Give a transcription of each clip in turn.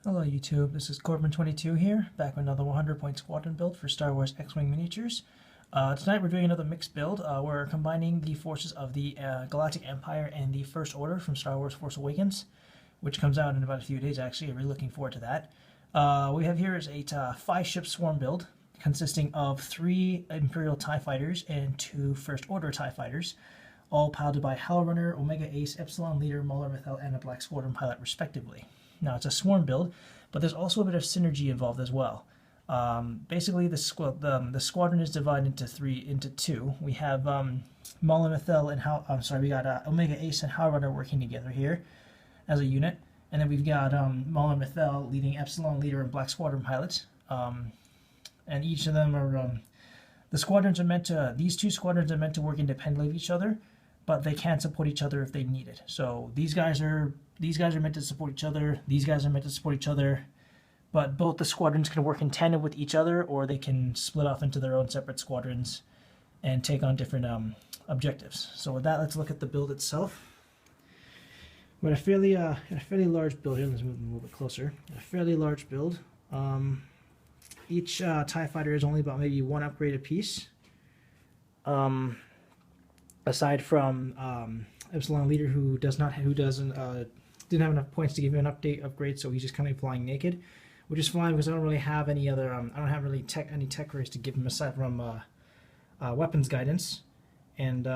Hello YouTube, this is Corbin22 here, back with another 100-point squadron build for Star Wars X-Wing miniatures. Tonight we're doing another mixed build. We're combining the forces of the Galactic Empire and the First Order from Star Wars Force Awakens, which comes out in about a few days actually. I'm really looking forward to that. What we have here is a 5-ship swarm build consisting of 3 Imperial TIE Fighters and 2 First Order TIE Fighters, all piloted by Howlrunner, Omega Ace, Epsilon leader, Mauler, Mithel, and a Black Squadron pilot respectively. Now, it's a swarm build, but there's also a bit of synergy involved as well. Basically, the squadron is divided into two. We have Mauler, Mithel, and we got Omega Ace and Howlrunner working together here as a unit, and then we've got Mauler, Mithel leading Epsilon leader and Black Squadron pilots, and each of them are these two squadrons are meant to work independently of each other, but they can support each other if they need it. So these guys are meant to support each other. These guys are meant to support each other. But both the squadrons can work in tandem with each other, or they can split off into their own separate squadrons and take on different objectives. So with that, let's look at the build itself. We're at a fairly large build here. Let's move a little bit closer. A fairly large build. Each TIE fighter is only about maybe 1 upgrade apiece. Aside from Epsilon leader, who didn't have enough points to give him an upgrade, so he's just kind of flying naked, which is fine because I don't really have any other I don't have really any tech rays to give him aside from weapons guidance, and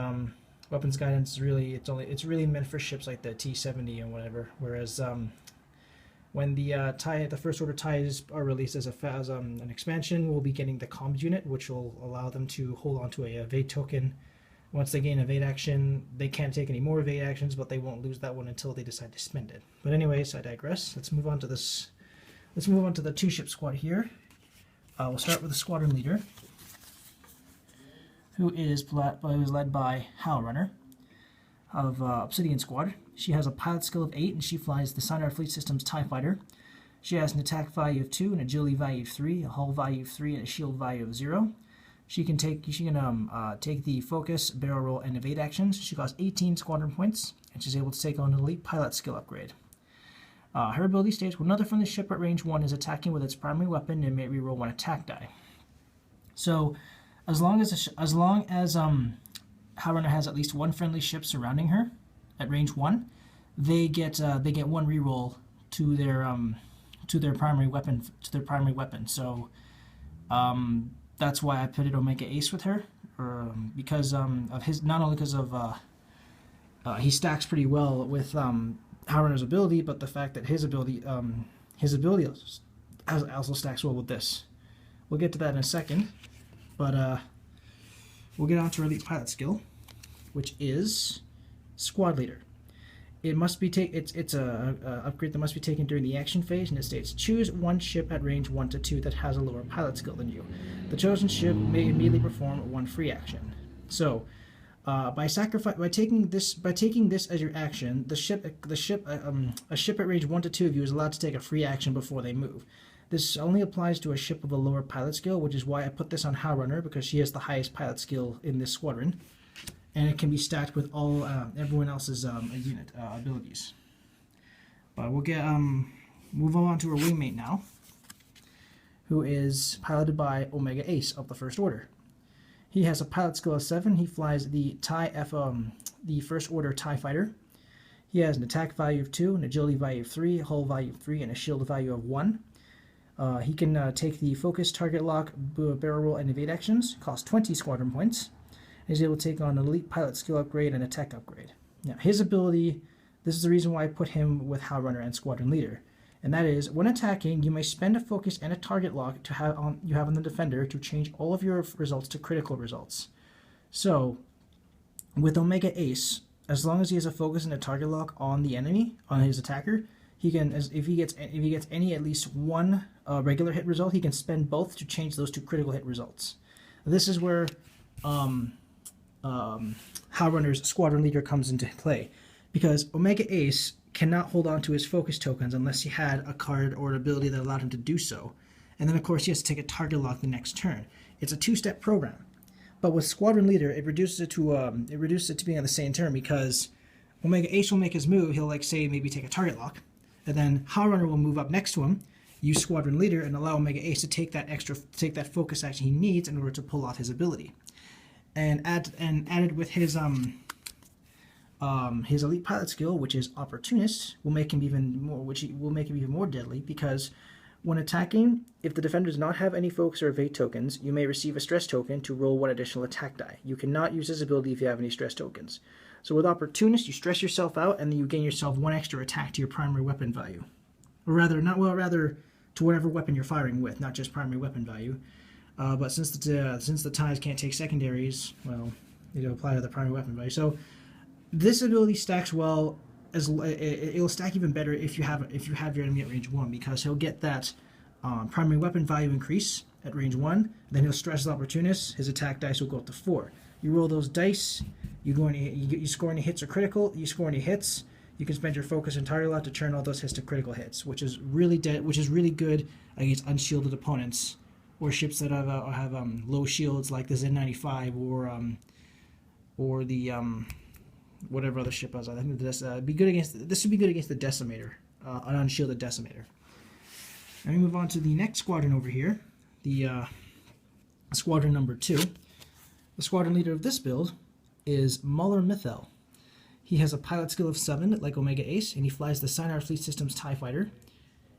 weapons guidance is really it's really meant for ships like the T-70 and whatever. Whereas when the First Order TIEs are released as an expansion, we'll be getting the comms unit, which will allow them to hold on to a evade token. Once they gain evade action, they can't take any more evade actions, but they won't lose that one until they decide to spend it. But anyways, I digress. Let's move on to this. Let's move on to the 2-ship squad here. We'll start with the squadron leader, who is led by Howlrunner of Obsidian Squad. She has a pilot skill of 8, and she flies the Synod Fleet Systems TIE Fighter. She has an attack value of 2, an agility value of 3, a hull value of 3, and a shield value of 0. She can take the focus, barrel roll, and evade actions. She costs 18 squadron points, and she's able to take on an elite pilot skill upgrade. Her ability states, when another friendly ship at range 1 is attacking with its primary weapon, it may reroll 1 attack die. So, as long as Howlrunner has at least 1 friendly ship surrounding her at range 1, they get 1 reroll to their primary weapon. So, that's why I pitted Omega Ace with her, because of his, not only because of he stacks pretty well with Howlrunner's ability, but the fact that his ability also stacks well with this. We'll get to that in a second, but we'll get on to her elite pilot skill, which is squad leader. It must be it's a upgrade that must be taken during the action phase, and it states, choose 1 ship at range 1 to 2 that has a lower pilot skill than you. The chosen ship may immediately perform 1 free action. So, by taking this as your action, a ship at range 1 to 2 of you is allowed to take a free action before they move. This only applies to a ship with a lower pilot skill, which is why I put this on Howlrunner, because she has the highest pilot skill in this squadron, and it can be stacked with all everyone else's unit abilities. But we'll move on to her wingmate now, who is piloted by Omega Ace of the First Order. He has a pilot skill of 7. He flies the First Order TIE Fighter. He has an attack value of 2, an agility value of 3, a hull value of 3, and a shield value of 1. He can take the focus, target lock, barrel roll, and evade actions. Cost 20 squadron points. He's able to take on an elite pilot skill upgrade and a tech upgrade. Now, his ability, this is the reason why I put him with Howlrunner and Squadron Leader, and that is, when attacking, you may spend a focus and a target lock you have on the defender to change all of your results to critical results. So, with Omega Ace, as long as he has a focus and a target lock on the enemy, on his attacker, he can, if he gets any at least 1 regular hit result, he can spend both to change those to critical hit results. This is where Howlrunner's Squadron Leader comes into play, because Omega Ace cannot hold on to his focus tokens unless he had a card or an ability that allowed him to do so, and then of course he has to take a target lock the next turn. It's a 2-step program, but with Squadron Leader it reduces it to being on the same turn, because Omega Ace will make his move. He'll, like, say, maybe take a target lock, and then Howlrunner will move up next to him, use Squadron Leader, and allow Omega Ace to take that focus action he needs in order to pull off his ability. And added with his elite pilot skill, which is Opportunist, will make him even more deadly, because when attacking, if the defender does not have any focus or evade tokens, you may receive a stress token to roll 1 additional attack die. You cannot use this ability if you have any stress tokens. So with Opportunist, you stress yourself out, and then you gain yourself 1 extra attack to your primary weapon value. Or rather to whatever weapon you're firing with, not just primary weapon value. But since the ties can't take secondaries, well, it'll apply to the primary weapon value. So this ability stacks well. It'll stack even better if you have your enemy at range 1, because he'll get that primary weapon value increase at range 1. Then he'll stress his Opportunist. His attack dice will go up to 4. You roll those dice. You score any hits or critical. You score any hits. You can spend your focus entirely lot to turn all those hits to critical hits, which is really good against unshielded opponents or ships that have low shields like the Z95 or the whatever other ship was. I think this would be good against the Decimator, an unshielded Decimator. Let me move on to the next squadron over here, the squadron number 2. The squadron leader of this build is Mauler Mithel. He has a pilot skill of 7, like Omega Ace, and he flies the Sinar Fleet System's TIE Fighter.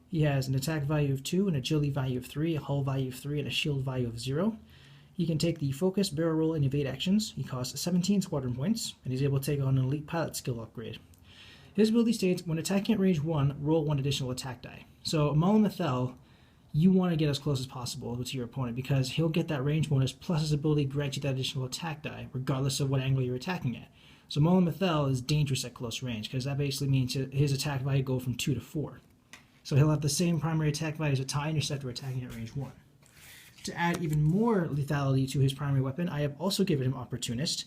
He has an attack value of 2, an agility value of 3, a hull value of 3, and a shield value of 0. He can take the focus, barrel roll, and evade actions. He costs 17 squadron points, and he's able to take on an elite pilot skill upgrade. His ability states, when attacking at range 1, roll 1 additional attack die. So Mauler Mithel, you want to get as close as possible to your opponent, because he'll get that range bonus, plus his ability grants you that additional attack die, regardless of what angle you're attacking at. So Mauler Mithel is dangerous at close range, because that basically means his attack value go from 2 to 4. So he'll have the same primary attack value as a TIE Interceptor attacking at range 1. To add even more lethality to his primary weapon, I have also given him Opportunist,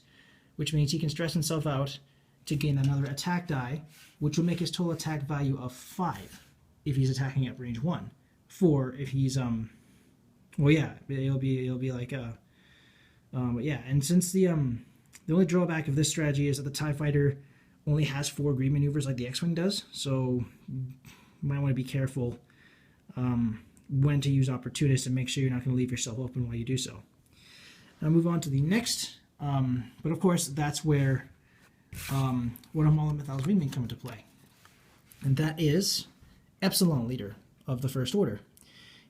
which means he can stress himself out to gain another attack die, which will make his total attack value of 5 if he's attacking at range 1. 4 if he's well, yeah, it'll be like yeah. And since the only drawback of this strategy is that the TIE Fighter only has 4 green maneuvers like the X-Wing does, so you might want to be careful when to use Opportunist and make sure you're not going to leave yourself open while you do so. Now move on to the next, but of course that's where one of Mauler Mithel's wingmen come into play, and that is Epsilon Leader of the First Order.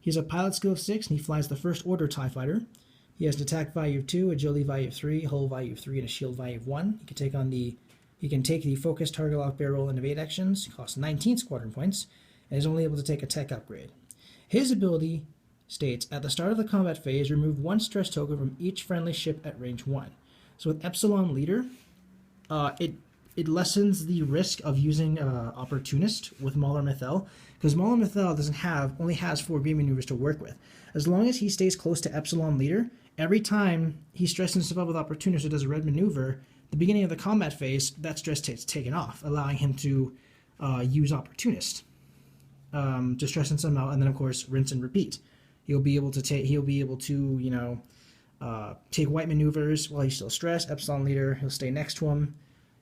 He has a pilot skill of 6, and he flies the First Order TIE Fighter. He has an attack value of 2, agility value of 3, hull value of 3, and a shield value of 1. He can take the focus, target lock, barrel roll, and evade actions. He costs 19 squadron points, and is only able to take a tech upgrade. His ability states, at the start of the combat phase, remove 1 stress token from each friendly ship at range 1. So with Epsilon Leader, it lessens the risk of using Opportunist with Mauler Mithel, because Mauler Mithel only has 4 green maneuvers to work with. As long as he stays close to Epsilon Leader, every time he stresses himself out with Opportunist or does a red maneuver, the beginning of the combat phase, that stress takes taken off, allowing him to use Opportunist to stress himself out, and then of course rinse and repeat. He'll be able to take white maneuvers while he's still stressed. Epsilon Leader, he'll stay next to him,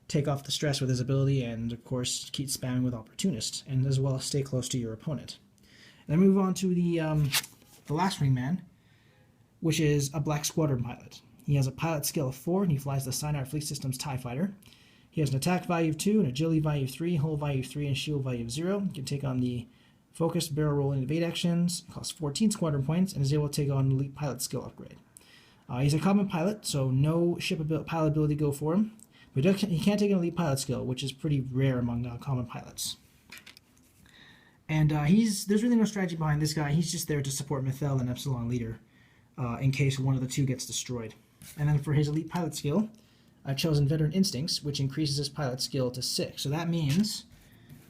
take off the stress with his ability, and of course keep spamming with Opportunist, and as well stay close to your opponent. And then move on to the last wingman, which is a Black Squadron pilot. He has a pilot skill of 4, and he flies the Sinar Fleet System's TIE Fighter. He has an attack value of 2, an agility value of 3, hull value of 3, and shield value of 0. He can take on the focus, barrel roll, and evade actions. Costs 14 squadron points, and is able to take on elite pilot skill upgrade. He's a common pilot, so no pilot ability go for him. But he can't take an elite pilot skill, which is pretty rare among common pilots. And there's really no strategy behind this guy. He's just there to support Mithel and Epsilon Leader in case one of the two gets destroyed. And then for his elite pilot skill, I've chosen Veteran Instincts, which increases his pilot skill to 6. So that means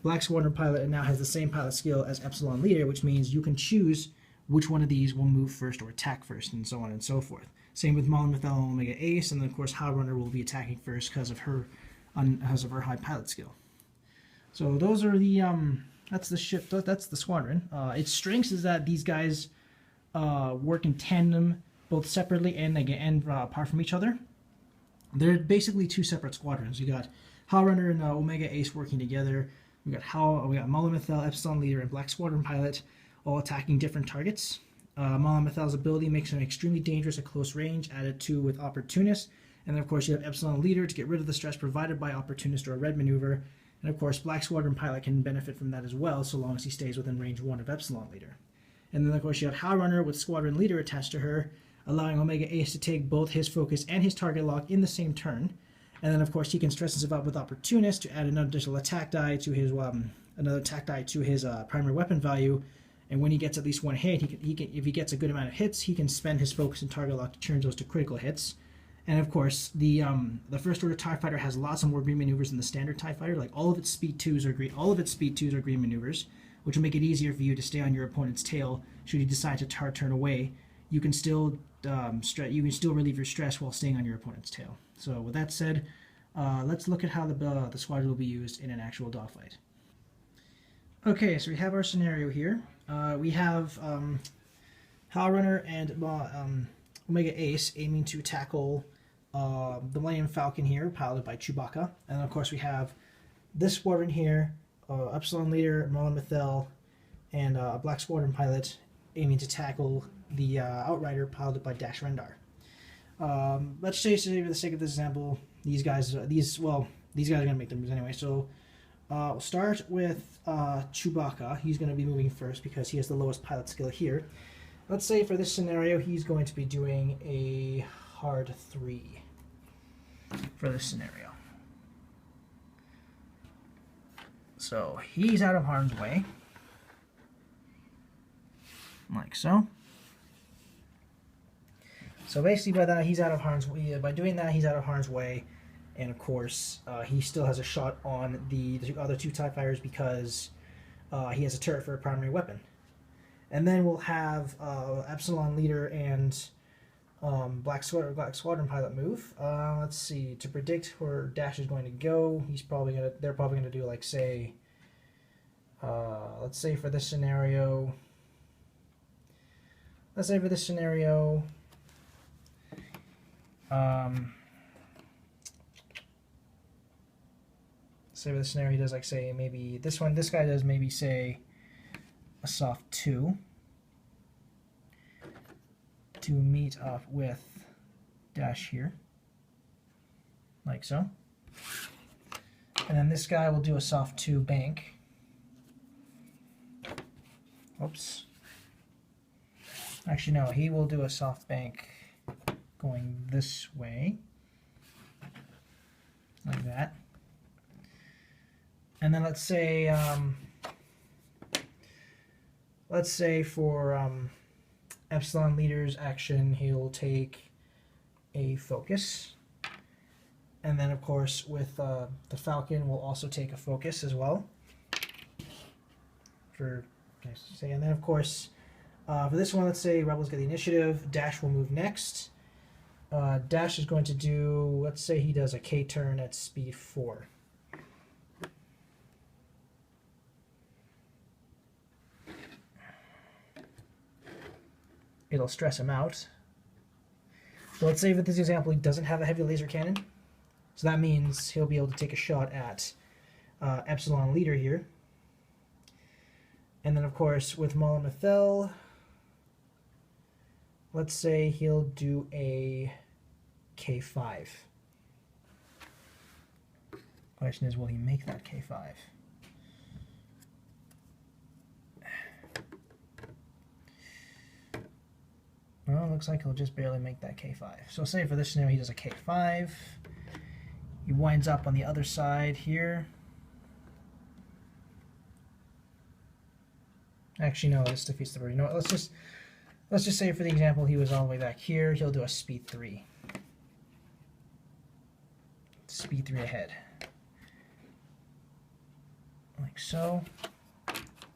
Black Squadron pilot now has the same pilot skill as Epsilon Leader, which means you can choose which one of these will move first or attack first, and so on and so forth. Same with Mauler, Mithel, and Omega Ace, and then of course Howlrunner will be attacking first because of her high pilot skill. So those are the that's the ship. That's the squadron. Its strengths is that these guys work in tandem, both separately and apart from each other. They're basically 2 separate squadrons. You got Howlrunner and Omega Ace working together. We got Mauler, Mithel, Epsilon leader, and Black Squadron pilot, all attacking different targets. Mauler Mithel's ability makes him extremely dangerous at close range, added to with Opportunist. And then, of course, you have Epsilon leader to get rid of the stress provided by Opportunist or a red maneuver. And, of course, Black Squadron pilot can benefit from that as well, so long as he stays within range 1 of Epsilon leader. And then, of course, you have Howlrunner with Squadron leader attached to her, allowing Omega Ace to take both his focus and his target lock in the same turn. And then, of course, he can stress himself out with Opportunist to add another additional attack die to his primary weapon value. And when he gets at least one hit, he can, if he gets a good amount of hits, he can spend his focus and target lock to turn those to critical hits. And of course, the First Order TIE Fighter has lots of more green maneuvers than the standard TIE Fighter. Like all of its speed 2s are green. All of its speed 2s are green maneuvers, which will make it easier for you to stay on your opponent's tail. Should you decide to turn away, you can still relieve your stress while staying on your opponent's tail. So with that said, let's look at how the squadron will be used in an actual dogfight. Okay, so we have our scenario here. We have Howlrunner and Omega Ace aiming to tackle the Millennium Falcon here, piloted by Chewbacca. And then, of course, we have this squadron here, Epsilon leader, Mauler Mithel, and a Black Squadron pilot aiming to tackle the Outrider, piloted by Dash Rendar. Let's say, for the sake of this example, these guys are going to make the moves anyway. So we'll start with Chewbacca. He's going to be moving first because he has the lowest pilot skill here. Let's say for this scenario, he's going to be doing a hard 3 for this scenario. So he's out of harm's way, like so. So basically, by that, he's out of harm's way. By doing that, he's out of harm's way, and of course, he still has a shot on the other 2 TIE fighters because he has a turret for a primary weapon. And then we'll have Epsilon leader and Black Squadron pilot move. Let's see, to predict where Dash is going to go, they're probably gonna do, like, say, let's say for this scenario, say for this scenario he does, like, say, maybe this guy does maybe, say, a soft 2 to meet up with Dash here, like so. And then this guy will do a soft 2 bank. Oops. Actually, no, he will do a soft bank going this way, like that. And then let's say for Epsilon leader's action, he'll take a focus. And then, of course, with the Falcon, we'll also take a focus as well. And then, of course, for this one, let's say Rebels get the initiative. Dash will move next. Dash is going to do, let's say he does a K turn at speed 4. It'll stress him out. So let's say for this example, he doesn't have a heavy laser cannon. So that means he'll be able to take a shot at Epsilon leader here. And then, of course, with Mauler Mithel, let's say he'll do a K5. Question is, will he make that K5? Well, it looks like he'll just barely make that K5. So say for this scenario he does a K5. He winds up on the other side here. Actually, no, this defeats the bird. You know what? Let's just say for the example he was all the way back here. He'll do a speed 3. Speed 3 ahead, like so.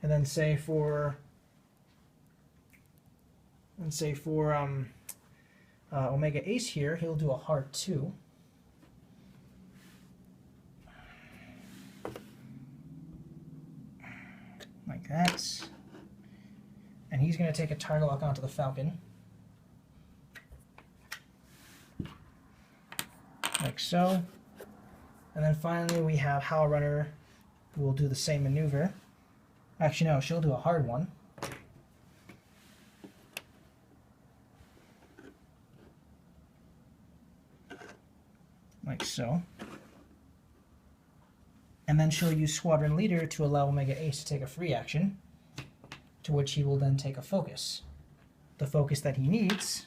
And then say for Omega Ace here, he'll do a hard 2. Like that. And he's going to take a target lock onto the Falcon. Like so. And then finally we have Howlrunner will do the same maneuver. Actually, no, she'll do a hard one. Like so. And then she'll use Squadron Leader to allow Omega Ace to take a free action, to which he will then take a focus. The focus that he needs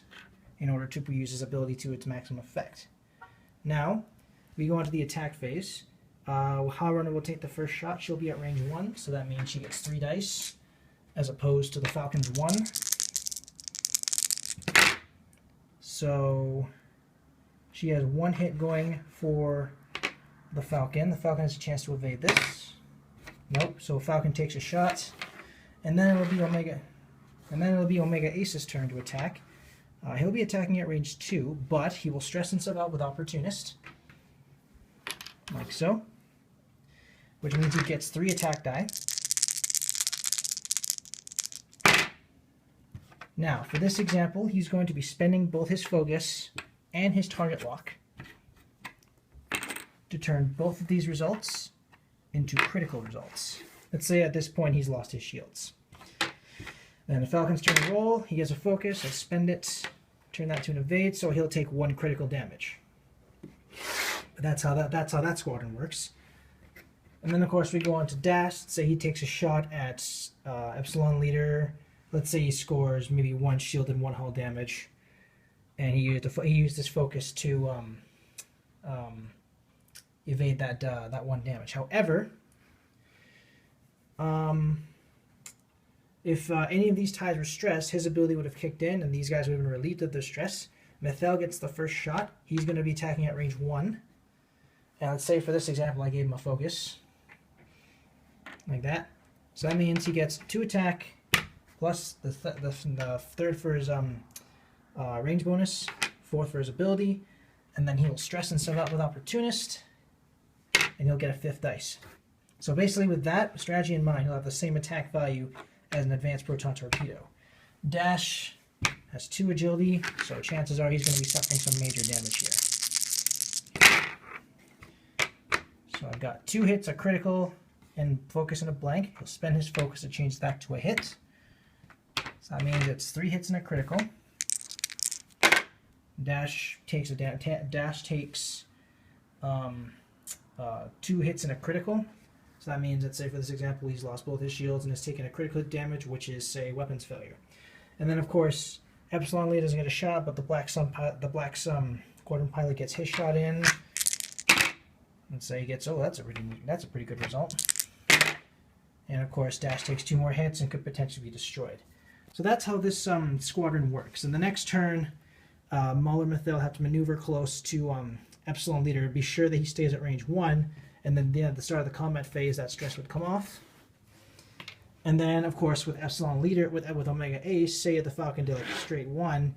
in order to use his ability to its maximum effect. Now, we go into the attack phase. Howlrunner will take the first shot. She'll be at range 1, so that means she gets 3 dice, as opposed to the Falcon's 1. So, she has 1 hit going for the Falcon. The Falcon has a chance to evade this. Nope, so Falcon takes a shot, and then it'll be Omega Ace's turn to attack. He'll be attacking at range 2, but he will stress himself out with Opportunist, like so, which means he gets 3 attack die. Now, for this example, he's going to be spending both his focus and his target lock to turn both of these results into critical results. Let's say at this point he's lost his shields. Then the Falcon's turn to roll. He has a focus. He'll spend it, turn that to an evade, so he'll take 1 critical damage. But that's how that squadron works. And then of course we go on to Dash. Say he takes a shot at Epsilon leader. Let's say he scores maybe 1 shield and 1 hull damage, and he used his focus to evade that 1 damage. However, if any of these ties were stressed, his ability would have kicked in, and these guys would have been relieved of their stress. Mithel gets the first shot. He's going to be attacking at range 1. And let's say for this example, I gave him a focus, like that. So that means he gets 2 attack, plus the third for his range bonus, 4th for his ability, and then he'll stress himself out with Opportunist, and he'll get a 5th dice. So basically with that strategy in mind, he'll have the same attack value as an advanced proton torpedo. Dash has 2 agility, so chances are he's going to be suffering some major damage here. So I've got 2 hits, a critical, and focus and a blank. He'll spend his focus to change that to a hit. So that means it's 3 hits and a critical. Dash takes 2 hits and a critical. So that means, let's say for this example, he's lost both his shields and has taken a critical hit damage, which is, say, weapons failure. And then, of course, Epsilon Leader doesn't get a shot, but the Black Squadron pilot gets his shot in. Let's say he gets, oh, that's a pretty good result. And of course, Dash takes 2 more hits and could potentially be destroyed. So that's how this squadron works. In the next turn, Mauler and Mithel have to maneuver close to Epsilon Leader. Be sure that he stays at range 1, and then at the start of the combat phase, that stress would come off. And then, of course, with Epsilon Leader, with Omega Ace, say the Falcon did like a straight 1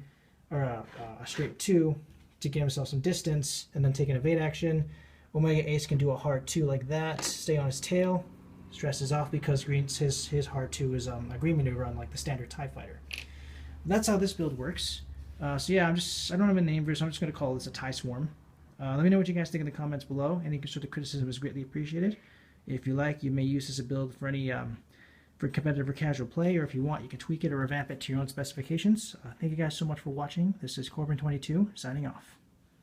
or a straight 2 to get himself some distance, and then take an evade action. Omega Ace can do a hard 2 like that, stay on his tail, stresses off because his hard 2 is a green maneuver unlike the standard TIE fighter. That's how this build works. So yeah, I don't have a name for it, so I'm just going to call this a TIE Swarm. Let me know what you guys think in the comments below. Any sort of criticism is greatly appreciated. If you like, you may use this as a build for any for competitive or casual play, or if you want, you can tweak it or revamp it to your own specifications. Thank you guys so much for watching. This is Corbin22 signing off.